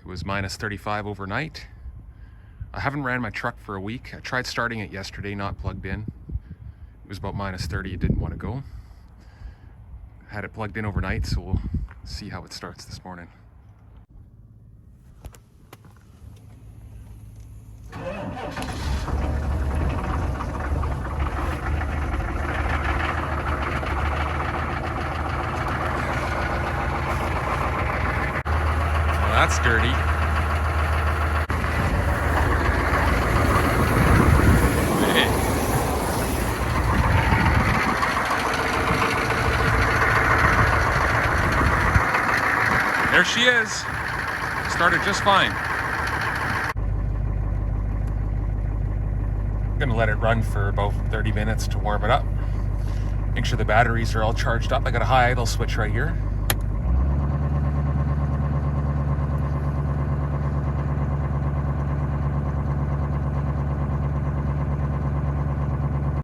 was minus 35 overnight. I haven't ran my truck for a week. I tried starting it yesterday, not plugged in. It was about minus 30, it didn't want to go. Had it plugged in overnight, so we'll see how it starts this morning. Well, that's dirty. There she is. Started just fine. I'm gonna let it run for about 30 minutes to warm it up. Make sure the batteries are all charged up. I got a high idle switch right here.